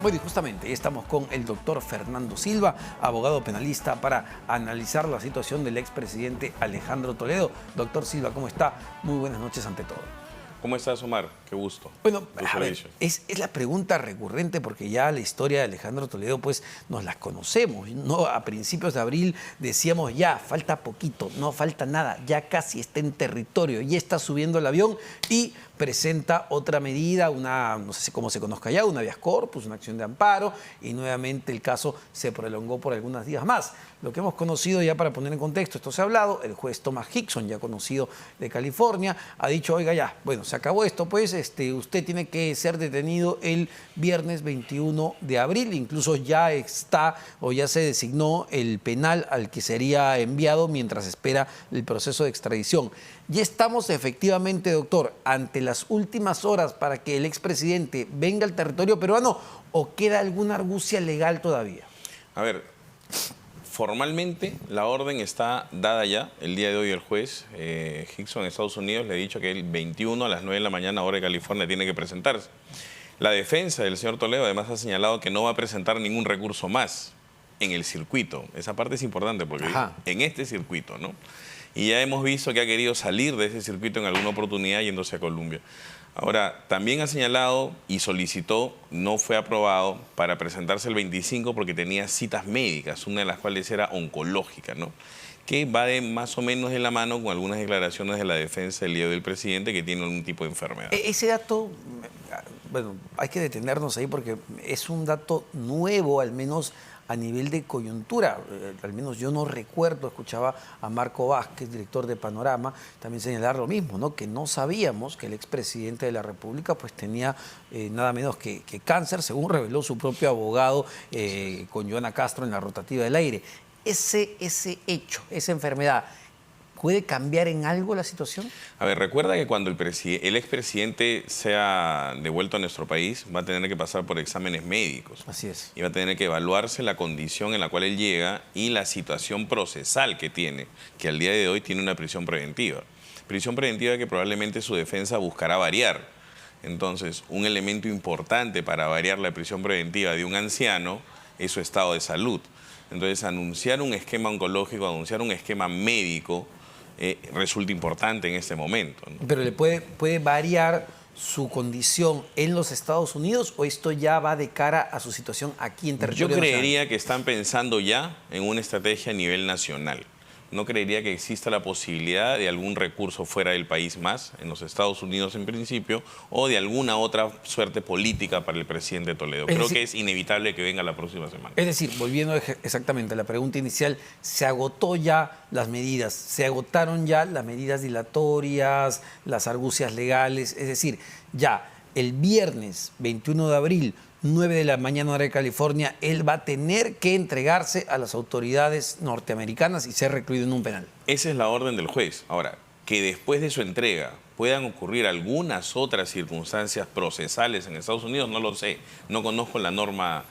Bueno, y justamente estamos con el doctor Fernando Silva, abogado penalista, para analizar la situación del expresidente Alejandro Toledo. Doctor Silva, ¿cómo está? Muy buenas noches ante todo. ¿Cómo estás, Omar? Qué gusto. Bueno, a ver, es la pregunta recurrente porque ya la historia de Alejandro Toledo pues nos la conocemos, ¿no? A principios de abril decíamos ya, falta poquito, no falta nada, ya casi está en territorio, ya está subiendo el avión y presenta otra medida, no sé cómo se conozca ya, un habeas corpus, una acción de amparo, y nuevamente el caso se prolongó por algunos días más. Lo que hemos conocido ya, para poner en contexto, esto se ha hablado, el juez Thomas Hickson, ya conocido de California, ha dicho, oiga ya, bueno, se acabó esto, pues usted tiene que ser detenido el viernes 21 de abril, incluso ya está o ya se designó el penal al que sería enviado mientras espera el proceso de extradición. Ya estamos efectivamente, doctor, ante las últimas horas para que el expresidente venga al territorio peruano, ¿o queda alguna argucia legal todavía? A ver, formalmente la orden está dada ya. El día de hoy el juez Hickson en Estados Unidos le ha dicho que el 21 a las 9 de la mañana, hora de California, tiene que presentarse. La defensa del señor Toledo además ha señalado que no va a presentar ningún recurso más en el circuito. Esa parte es importante porque en este circuito, ¿no? Y ya hemos visto que ha querido salir de ese circuito en alguna oportunidad yéndose a Colombia. Ahora, también ha señalado y solicitó, no fue aprobado, para presentarse el 25 porque tenía citas médicas, una de las cuales era oncológica, ¿no? Que va más o menos de la mano con algunas declaraciones de la defensa del día del presidente que tiene algún tipo de enfermedad. Ese dato, bueno, hay que detenernos ahí porque es un dato nuevo, al menos a nivel de coyuntura. Al menos yo no recuerdo, escuchaba a Marco Vázquez, director de Panorama, también señalar lo mismo, ¿no? Que no sabíamos que el expresidente de la República pues tenía nada menos que cáncer, según reveló su propio abogado con Joana Castro en la rotativa del aire. Ese hecho, esa enfermedad, ¿puede cambiar en algo la situación? A ver, recuerda que cuando el expresidente sea devuelto a nuestro país, va a tener que pasar por exámenes médicos. Así es. Y va a tener que evaluarse la condición en la cual él llega y la situación procesal que tiene, que al día de hoy tiene una prisión preventiva. Prisión preventiva que probablemente su defensa buscará variar. Entonces, un elemento importante para variar la prisión preventiva de un anciano es su estado de salud. Entonces, anunciar un esquema oncológico, anunciar un esquema médico, resulta importante en este momento, ¿no? Pero ¿le puede variar su condición en los Estados Unidos o esto ya va de cara a su situación aquí en territorio nacional? Yo creería que están pensando ya en una estrategia a nivel nacional. No creería que exista la posibilidad de algún recurso fuera del país más, en los Estados Unidos en principio, o de alguna otra suerte política para el presidente Toledo. Creo que es inevitable que venga la próxima semana. Es decir, volviendo exactamente a la pregunta inicial, ¿se agotó ya las medidas? ¿Se agotaron ya las medidas dilatorias, las argucias legales? Es decir, ya el viernes 21 de abril, 9 de la mañana hora de California, él va a tener que entregarse a las autoridades norteamericanas y ser recluido en un penal. Esa es la orden del juez. Ahora, que después de su entrega puedan ocurrir algunas otras circunstancias procesales en Estados Unidos, no lo sé. No conozco la norma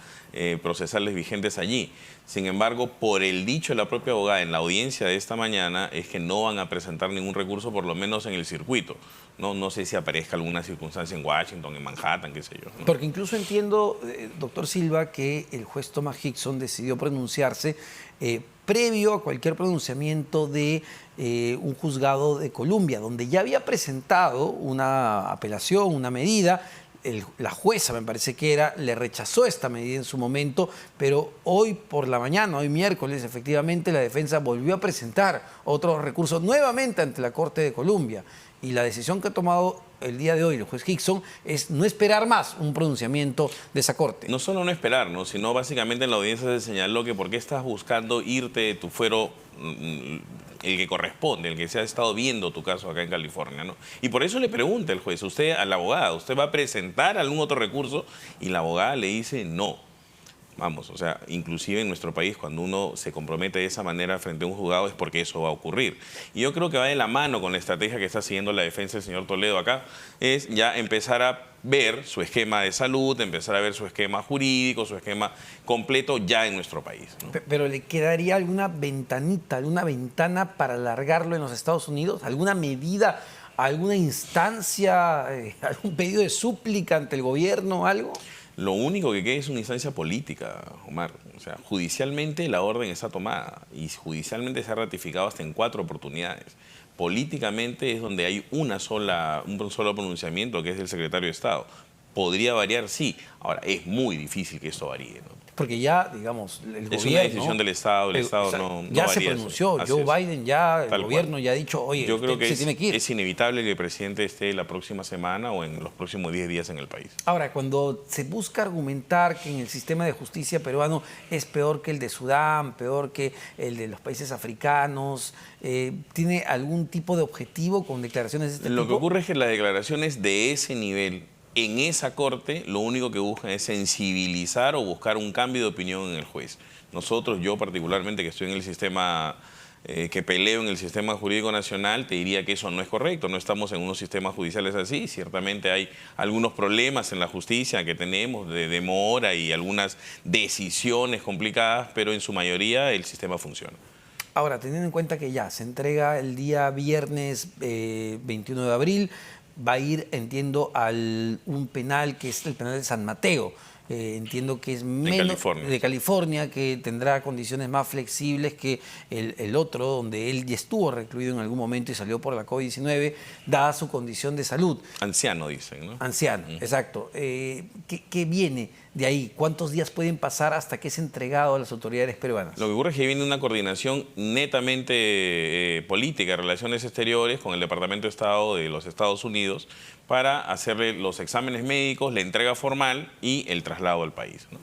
procesales vigentes allí. Sin embargo, por el dicho de la propia abogada en la audiencia de esta mañana, es que no van a presentar ningún recurso, por lo menos en el circuito. No sé si aparezca alguna circunstancia en Washington, en Manhattan, qué sé yo, ¿no? Porque incluso entiendo, doctor Silva, que el juez Thomas Hickson decidió pronunciarse previo a cualquier pronunciamiento de un juzgado de Colombia, donde ya había presentado una apelación, una medida. La jueza, me parece que era, le rechazó esta medida en su momento, pero hoy por la mañana, hoy miércoles, efectivamente la defensa volvió a presentar otro recurso nuevamente ante la Corte de Colombia. Y la decisión que ha tomado el día de hoy el juez Hickson es no esperar más un pronunciamiento de esa Corte. No solo no esperar, ¿no? Sino básicamente en la audiencia se señaló que por qué estás buscando irte de tu fuero el que corresponde, el que se ha estado viendo tu caso acá en California, ¿no? Y por eso le pregunta el juez, usted a la abogada, ¿usted va a presentar algún otro recurso? Y la abogada le dice no. Vamos, o sea, inclusive en nuestro país cuando uno se compromete de esa manera frente a un juzgado es porque eso va a ocurrir. Y yo creo que va de la mano con la estrategia que está siguiendo la defensa del señor Toledo acá, es ya empezar a ver su esquema de salud, empezar a ver su esquema jurídico, su esquema completo ya en nuestro país, ¿no? Pero ¿le quedaría alguna ventanita, alguna ventana para alargarlo en los Estados Unidos? ¿Alguna medida, alguna instancia, algún pedido de súplica ante el gobierno, algo? Lo único que queda es una instancia política, Omar. O sea, judicialmente la orden está tomada y judicialmente se ha ratificado hasta en 4 oportunidades. Políticamente es donde hay un solo pronunciamiento, que es del secretario de Estado. ¿Podría variar? Sí. Ahora, es muy difícil que esto varíe, ¿no? Porque ya, digamos, el gobierno... Es una decisión del Estado, el Estado no ya varía se eso. pronunció, Así Joe es. Biden ya, el Tal gobierno cual. ya ha dicho, oye, Yo creo que se tiene que ir. es inevitable que el presidente esté la próxima semana o en los próximos 10 días en el país. Ahora, cuando se busca argumentar que en el sistema de justicia peruano es peor que el de Sudán, peor que el de los países africanos, ¿tiene algún tipo de objetivo con declaraciones de este tipo? Lo que ocurre es que las declaraciones de ese nivel en esa corte lo único que buscan es sensibilizar o buscar un cambio de opinión en el juez. Nosotros, yo particularmente que estoy en el sistema, que peleo en el sistema jurídico nacional, te diría que eso no es correcto. No estamos en unos sistemas judiciales así. Ciertamente hay algunos problemas en la justicia que tenemos de demora y algunas decisiones complicadas, pero en su mayoría el sistema funciona. Ahora, teniendo en cuenta que ya se entrega el día viernes 21 de abril, va a ir, entiendo, a un penal que es el penal de San Mateo. Entiendo que es menos de California, que tendrá condiciones más flexibles que el otro, donde él ya estuvo recluido en algún momento y salió por la COVID-19, dada su condición de salud. Anciano, dicen, ¿no? Anciano, exacto. ¿Qué viene de ahí? ¿Cuántos días pueden pasar hasta que es entregado a las autoridades peruanas? Lo que ocurre es que viene una coordinación netamente política, relaciones exteriores, con el Departamento de Estado de los Estados Unidos, para hacerle los exámenes médicos, la entrega formal y el traslado al país, ¿no?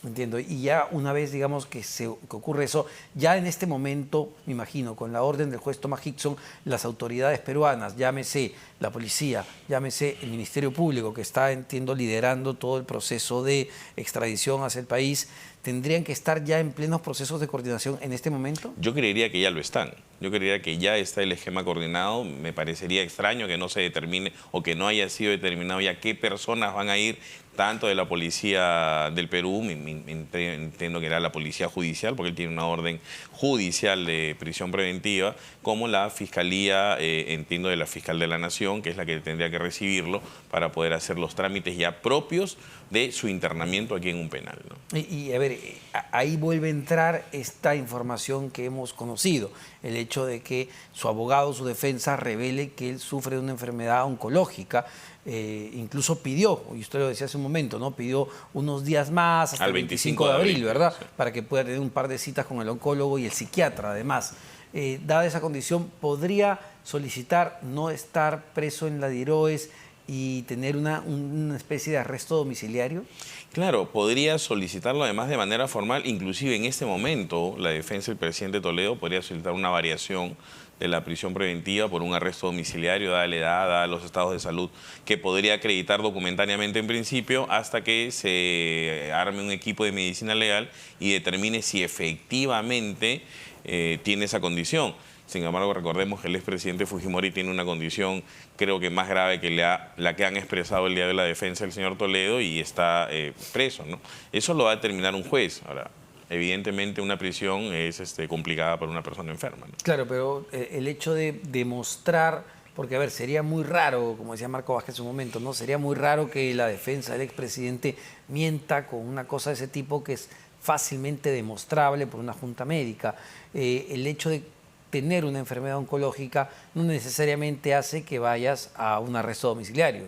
Entiendo. Y ya una vez, digamos, que ocurre eso, ya en este momento, me imagino, con la orden del juez Thomas Hickson, las autoridades peruanas, llámese la policía, llámese el Ministerio Público, que está, entiendo, liderando todo el proceso de extradición hacia el país, ¿tendrían que estar ya en plenos procesos de coordinación en este momento? Yo creería que ya lo están. Yo creería que ya está el esquema coordinado. Me parecería extraño que no se determine o que no haya sido determinado ya qué personas van a ir, tanto de la policía del Perú, entiendo que era la policía judicial, porque él tiene una orden judicial de prisión preventiva, como la fiscalía, entiendo, de la fiscal de la Nación, que es la que tendría que recibirlo para poder hacer los trámites ya propios de su internamiento aquí en un penal, ¿no? Y a ver, ahí vuelve a entrar esta información que hemos conocido, el hecho de que su abogado, su defensa, revele que él sufre de una enfermedad oncológica. Incluso pidió, y usted lo decía hace un momento, ¿no? Pidió unos días más hasta el 25 de abril, ¿verdad? Sí. Para que pueda tener un par de citas con el oncólogo y el psiquiatra, además. Dada esa condición, ¿podría solicitar no estar preso en la DIROES y tener una especie de arresto domiciliario? Claro, podría solicitarlo además de manera formal. Inclusive en este momento la defensa del presidente Toledo podría solicitar una variación de la prisión preventiva por un arresto domiciliario, dada la edad, dada los estados de salud, que podría acreditar documentariamente en principio hasta que se arme un equipo de medicina legal y determine si efectivamente tiene esa condición. Sin embargo, recordemos que el expresidente Fujimori tiene una condición, creo que más grave que la que han expresado el día de la defensa del señor Toledo, y está preso, ¿no? Eso lo va a determinar un juez. Ahora, evidentemente una prisión es complicada para una persona enferma, ¿no? Claro, pero el hecho de demostrar, porque a ver, sería muy raro, como decía Marco Vázquez en su momento, ¿no? Sería muy raro que la defensa del expresidente mienta con una cosa de ese tipo que es fácilmente demostrable por una junta médica. El hecho de tener una enfermedad oncológica no necesariamente hace que vayas a un arresto domiciliario.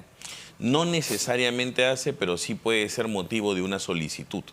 No necesariamente hace, pero sí puede ser motivo de una solicitud.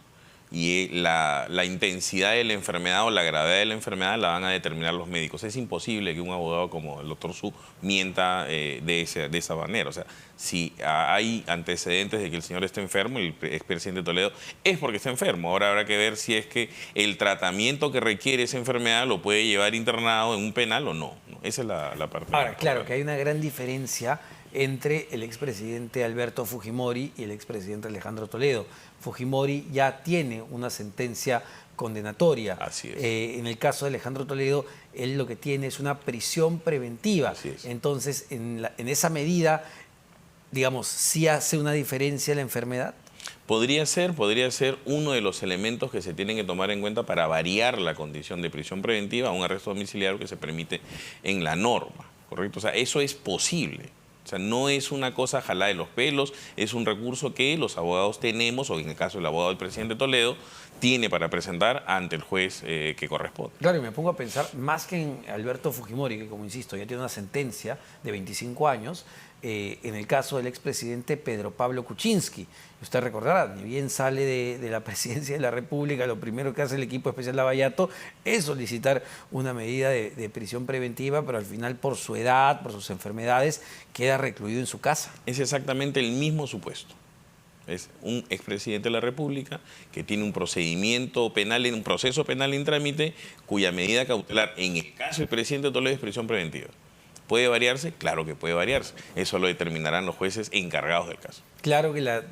Y la intensidad de la enfermedad o la gravedad de la enfermedad la van a determinar los médicos. Es imposible que un abogado como el doctor Su mienta de esa manera. O sea, si hay antecedentes de que el señor está enfermo, el expresidente Toledo, es porque está enfermo. Ahora habrá que ver si es que el tratamiento que requiere esa enfermedad lo puede llevar internado en un penal o no. Esa es la parte. Ahora, claro que hay una gran diferencia entre el expresidente Alberto Fujimori y el expresidente Alejandro Toledo. Fujimori ya tiene una sentencia condenatoria. Así es. En el caso de Alejandro Toledo, él lo que tiene es una prisión preventiva. Así es. Entonces, en esa medida, digamos, ¿sí hace una diferencia la enfermedad? Podría ser uno de los elementos que se tienen que tomar en cuenta para variar la condición de prisión preventiva a un arresto domiciliario que se permite en la norma, ¿correcto? O sea, eso es posible. O sea, no es una cosa jalada de los pelos, es un recurso que los abogados tenemos, o en el caso del abogado del presidente Toledo, tiene para presentar ante el juez que corresponde. Claro, y me pongo a pensar, más que en Alberto Fujimori, que como insisto, ya tiene una sentencia de 25 años, en el caso del expresidente Pedro Pablo Kuczynski. Usted recordará, ni bien sale de la presidencia de la República, lo primero que hace el equipo especial Lavallato es solicitar una medida de prisión preventiva, pero al final por su edad, por sus enfermedades, queda recluido en su casa. Es exactamente el mismo supuesto. Es un expresidente de la República que tiene un procedimiento penal, un proceso penal en trámite, cuya medida cautelar, en el caso del presidente Toledo, es prisión preventiva. ¿Puede variarse? Claro que puede variarse. Eso lo determinarán los jueces encargados del caso. Claro que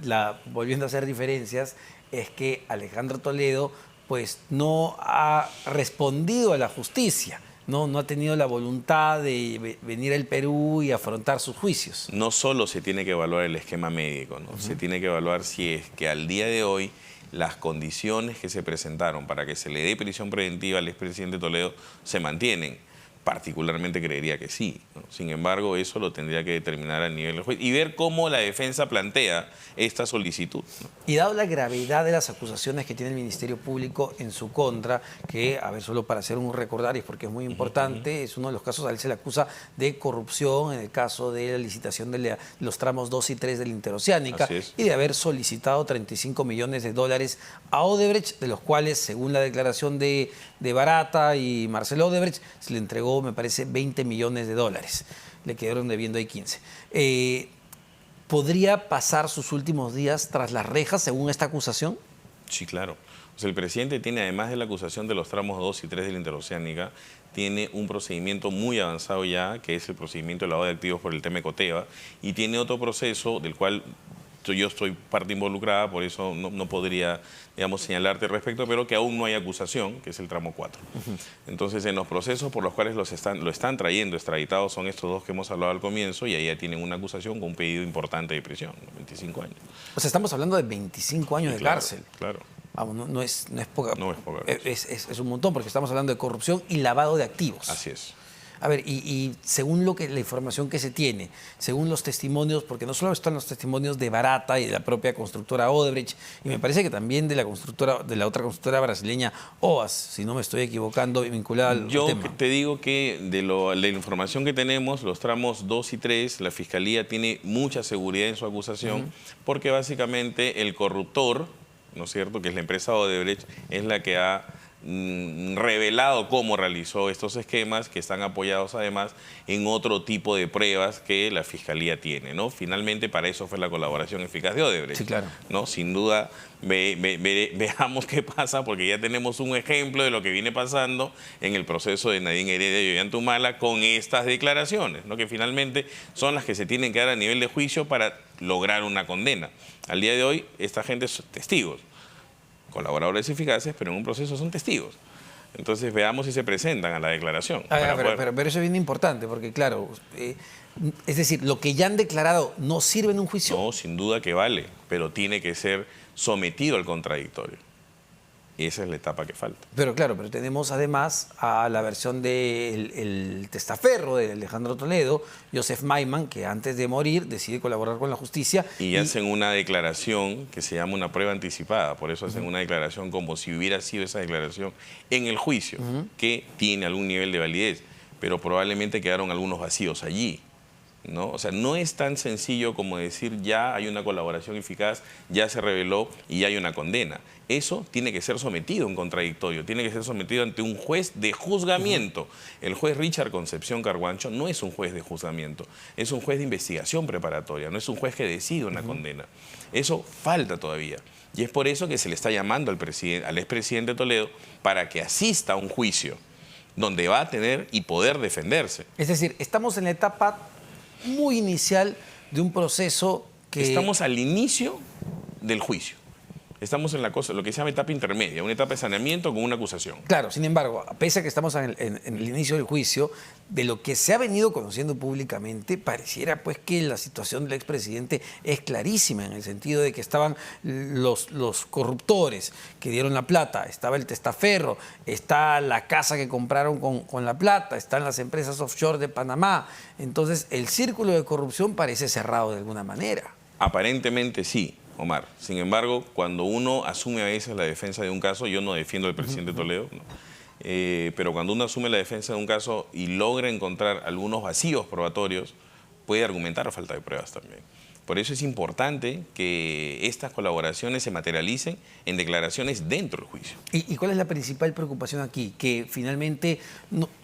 volviendo a hacer diferencias, es que Alejandro Toledo pues no ha respondido a la justicia. No ha tenido la voluntad de venir al Perú y afrontar sus juicios. No solo se tiene que evaluar el esquema médico, ¿no? Se tiene que evaluar si es que al día de hoy las condiciones que se presentaron para que se le dé prisión preventiva al expresidente Toledo se mantienen. Particularmente creería que sí, ¿no? Sin embargo, eso lo tendría que determinar a nivel del juez y ver cómo la defensa plantea esta solicitud, ¿no? Y dado la gravedad de las acusaciones que tiene el Ministerio Público en su contra, que, a ver, solo para hacer un recordaris, porque es muy importante, es uno de los casos, a él se le acusa de corrupción en el caso de la licitación de los tramos 2 y 3 de la Interoceánica y de haber solicitado 35 millones de dólares a Odebrecht, de los cuales, según la declaración de Barata y Marcelo Odebrecht, se le entregó, me parece, 20 millones de dólares. Le quedaron debiendo ahí 15. ¿Podría pasar sus últimos días tras las rejas, según esta acusación? Sí, claro. O sea, el presidente tiene, además de la acusación de los tramos 2 y 3 de la Interoceánica, tiene un procedimiento muy avanzado ya, que es el procedimiento de lavado de activos por el tema Ecoteva, y tiene otro proceso del cual yo estoy parte involucrada, por eso no podría, digamos, señalarte al respecto, pero que aún no hay acusación, que es el tramo 4. Entonces, en los procesos por los cuales lo están trayendo extraditados son estos dos que hemos hablado al comienzo, y ahí ya tienen una acusación con un pedido importante de prisión, 25 años. O sea, estamos hablando de 25 años de cárcel. Claro. Vamos, no es poca. No es poca. Es un montón, porque estamos hablando de corrupción y lavado de activos. Así es. A ver, y según la información que se tiene, según los testimonios, porque no solo están los testimonios de Barata y de la propia constructora Odebrecht, y me parece que también de la otra constructora brasileña OAS, si no me estoy equivocando, vinculada al tema. Yo te digo que de la información que tenemos, los tramos 2 y 3, la Fiscalía tiene mucha seguridad en su acusación, porque básicamente el corruptor, ¿no es cierto?, que es la empresa Odebrecht, es la que ha revelado cómo realizó estos esquemas, que están apoyados además en otro tipo de pruebas que la Fiscalía tiene, ¿no? Finalmente, para eso fue la colaboración eficaz de Odebrecht. Sí, claro. ¿No? Sin duda, veamos qué pasa, porque ya tenemos un ejemplo de lo que viene pasando en el proceso de Nadine Heredia y Ollantumala con estas declaraciones, ¿no? Que finalmente son las que se tienen que dar a nivel de juicio para lograr una condena. Al día de hoy, esta gente es testigos, colaboradores eficaces, pero en un proceso son testigos. Entonces veamos si se presentan a la declaración. Pero eso es bien importante, porque claro, es decir, lo que ya han declarado no sirve en un juicio. No, sin duda que vale, pero tiene que ser sometido al contradictorio. Y esa es la etapa que falta. Pero claro, pero tenemos además a la versión del testaferro de Alejandro Toledo, Joseph Maiman, que antes de morir decide colaborar con la justicia. Y hacen una declaración que se llama una prueba anticipada. Por eso hacen una declaración como si hubiera sido esa declaración en el juicio, que tiene algún nivel de validez, pero probablemente quedaron algunos vacíos allí, ¿no? O sea, no es tan sencillo como decir ya hay una colaboración eficaz, ya se reveló y ya hay una condena. Eso tiene que ser sometido a un contradictorio, tiene que ser sometido ante un juez de juzgamiento. El juez Richard Concepción Carguancho no es un juez de juzgamiento, es un juez de investigación preparatoria, no es un juez que decide una condena. Eso falta todavía. Y es por eso que se le está llamando al expresidente Toledo para que asista a un juicio donde va a tener y poder defenderse. Es decir, estamos en la etapa muy inicial de un proceso que... Estamos al inicio del juicio. Estamos en lo que se llama etapa intermedia, una etapa de saneamiento con una acusación. Claro, sin embargo, pese a que estamos en el inicio del juicio, de lo que se ha venido conociendo públicamente, pareciera pues que la situación del expresidente es clarísima, en el sentido de que estaban los corruptores que dieron la plata, estaba el testaferro, está la casa que compraron con la plata, están las empresas offshore de Panamá. Entonces, el círculo de corrupción parece cerrado de alguna manera. Aparentemente sí, Omar. Sin embargo, cuando uno asume a veces la defensa de un caso, yo no defiendo al presidente Toledo, ¿no? Pero cuando uno asume la defensa de un caso y logra encontrar algunos vacíos probatorios, puede argumentar falta de pruebas también. Por eso es importante que estas colaboraciones se materialicen en declaraciones dentro del juicio. ¿Y cuál es la principal preocupación aquí? Que finalmente,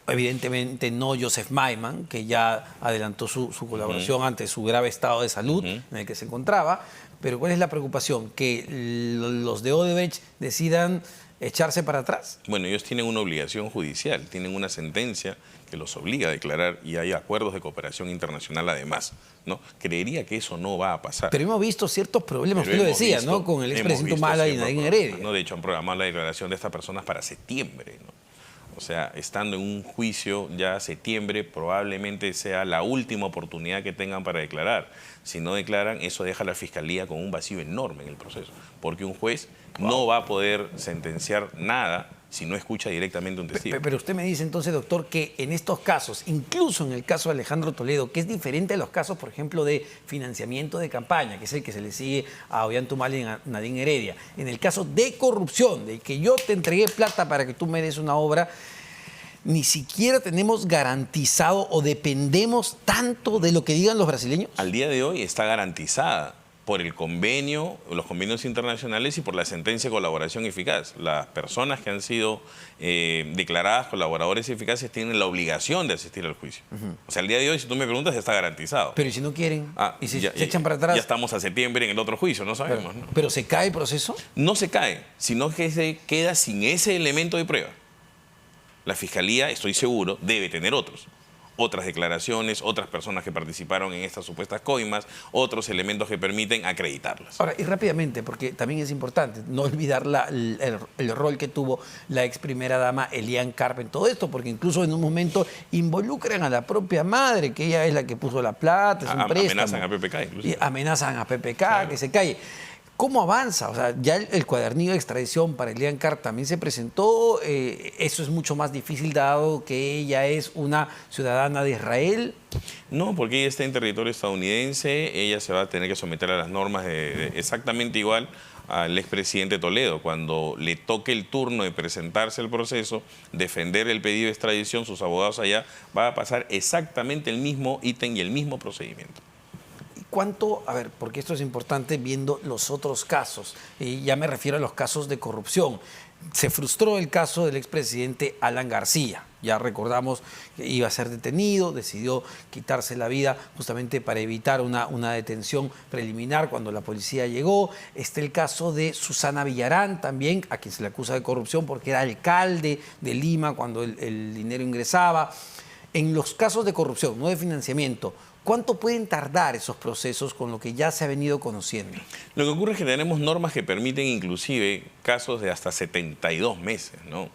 evidentemente no Joseph Maiman, que ya adelantó su colaboración ante su grave estado de salud en el que se encontraba, pero ¿cuál es la preocupación? Que los de Odebrecht decidan echarse para atrás. Bueno, ellos tienen una obligación judicial, tienen una sentencia que los obliga a declarar y hay acuerdos de cooperación internacional además, ¿no? Creería que eso no va a pasar. Pero hemos visto ciertos problemas, usted lo decía, ¿no? Con el expresidente Humala y Nadine Heredia. ¿No? De hecho, han programado la declaración de estas personas para septiembre, ¿no? O sea, estando en un juicio ya septiembre, probablemente sea la última oportunidad que tengan para declarar. Si no declaran, eso deja a la Fiscalía con un vacío enorme en el proceso, porque un juez no va a poder sentenciar nada si no escucha directamente a un testigo. Pero usted me dice entonces, doctor, que en estos casos, incluso en el caso de Alejandro Toledo, que es diferente a los casos, por ejemplo, de financiamiento de campaña, que es el que se le sigue a Ollanta Humala y a Nadine Heredia, en el caso de corrupción, de que yo te entregué plata para que tú me des una obra, ni siquiera tenemos garantizado o dependemos tanto de lo que digan los brasileños. Al día de hoy está garantizada por el convenio, los convenios internacionales y por la sentencia de colaboración eficaz. Las personas que han sido declaradas colaboradores eficaces tienen la obligación de asistir al juicio. O sea, al día de hoy, si tú me preguntas, está garantizado. Pero ¿y si no quieren? ¿Y si se echan para atrás? Ya estamos a septiembre en el otro juicio, no sabemos. ¿Pero se cae el proceso? No se cae, sino que se queda sin ese elemento de prueba. La Fiscalía, estoy seguro, debe tener otras declaraciones, otras personas que participaron en estas supuestas coimas, otros elementos que permiten acreditarlas. Ahora, y rápidamente, porque también es importante no olvidar el rol que tuvo la ex primera dama Eliane Carp en todo esto, porque incluso en un momento involucran a la propia madre, que ella es la que puso la plata, es un préstamo. Amenazan a PPK incluso. Y amenazan a PPK, claro, que se calle. ¿Cómo avanza? O sea, ya el cuadernillo de extradición para Eliane Carp también se presentó. Eso es mucho más difícil dado que ella es una ciudadana de Israel. No, porque ella está en territorio estadounidense, ella se va a tener que someter a las normas exactamente igual al expresidente Toledo. Cuando le toque el turno de presentarse al proceso, defender el pedido de extradición, sus abogados allá, va a pasar exactamente el mismo ítem y el mismo procedimiento. ¿Cuánto? A ver, porque esto es importante viendo los otros casos, y ya me refiero a los casos de corrupción. Se frustró el caso del expresidente Alan García. Ya recordamos que iba a ser detenido, decidió quitarse la vida justamente para evitar una detención preliminar cuando la policía llegó. Está el caso de Susana Villarán también, a quien se le acusa de corrupción porque era alcalde de Lima cuando el dinero ingresaba. En los casos de corrupción, no de financiamiento, ¿cuánto pueden tardar esos procesos con lo que ya se ha venido conociendo? Lo que ocurre es que tenemos normas que permiten inclusive casos de hasta 72 meses, ¿no?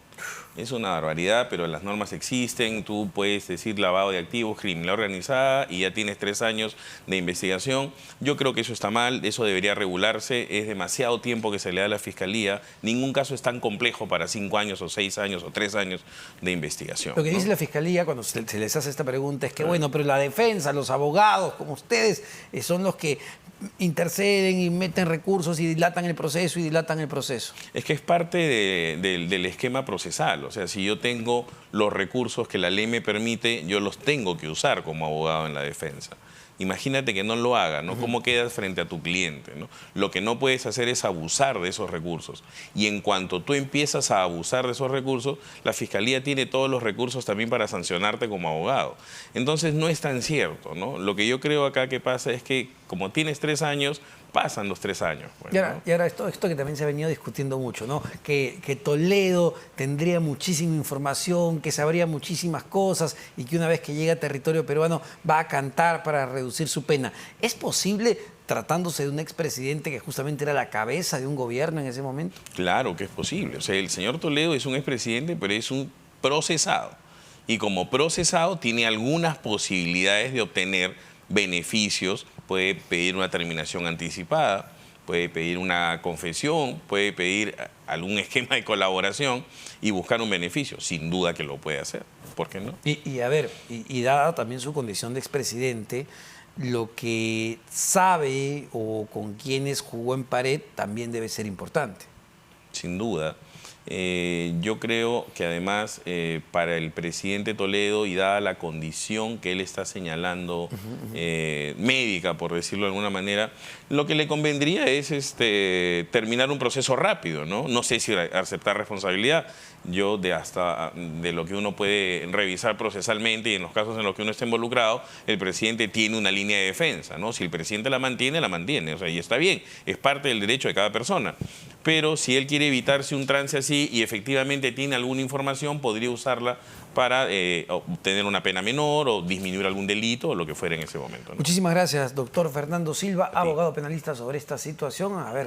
Es una barbaridad, pero las normas existen. Tú puedes decir lavado de activos, criminalidad organizada y ya tienes 3 años de investigación. Yo creo que eso está mal, eso debería regularse. Es demasiado tiempo que se le da a la Fiscalía. Ningún caso es tan complejo para 5 años o 6 años o 3 años de investigación. Lo que dice la Fiscalía cuando se les hace esta pregunta es que, bueno, pero la defensa, los abogados como ustedes, son los que interceden y meten recursos y dilatan el proceso y dilatan el proceso. Es que es parte del esquema procesal. O sea, si yo tengo los recursos que la ley me permite, yo los tengo que usar como abogado en la defensa. Imagínate que no lo haga, ¿no? ¿Cómo quedas frente a tu cliente, ¿no? Lo que no puedes hacer es abusar de esos recursos. Y en cuanto tú empiezas a abusar de esos recursos, la Fiscalía tiene todos los recursos también para sancionarte como abogado. Entonces no es tan cierto, ¿no? Lo que yo creo acá que pasa es que como tienes 3 años, pasan los 3 años. Pues, y ahora esto que también se ha venido discutiendo mucho, ¿no? Que Toledo tendría muchísima información, que sabría muchísimas cosas y que una vez que llega a territorio peruano va a cantar para reducir su pena. ¿Es posible tratándose de un expresidente que justamente era la cabeza de un gobierno en ese momento? Claro que es posible. O sea, el señor Toledo es un expresidente, pero es un procesado. Y como procesado tiene algunas posibilidades de obtener beneficios. Puede pedir una terminación anticipada, puede pedir una confesión, puede pedir algún esquema de colaboración y buscar un beneficio. Sin duda que lo puede hacer. ¿Por qué no? Y a ver, dada también su condición de expresidente, lo que sabe o con quienes jugó en pared también debe ser importante. Sin duda. Yo creo que además para el presidente Toledo y dada la condición que él está señalando médica, por decirlo de alguna manera, lo que le convendría es terminar un proceso rápido, ¿no? No sé si aceptar responsabilidad. Yo de lo que uno puede revisar procesalmente y en los casos en los que uno está involucrado, el presidente tiene una línea de defensa, ¿no? Si el presidente la mantiene, o sea, y está bien, es parte del derecho de cada persona. Pero si él quiere evitarse un trance así y efectivamente tiene alguna información, podría usarla para obtener una pena menor o disminuir algún delito o lo que fuera en ese momento, ¿no? Muchísimas gracias, doctor Fernando Silva, abogado penalista, sobre esta situación. A ver,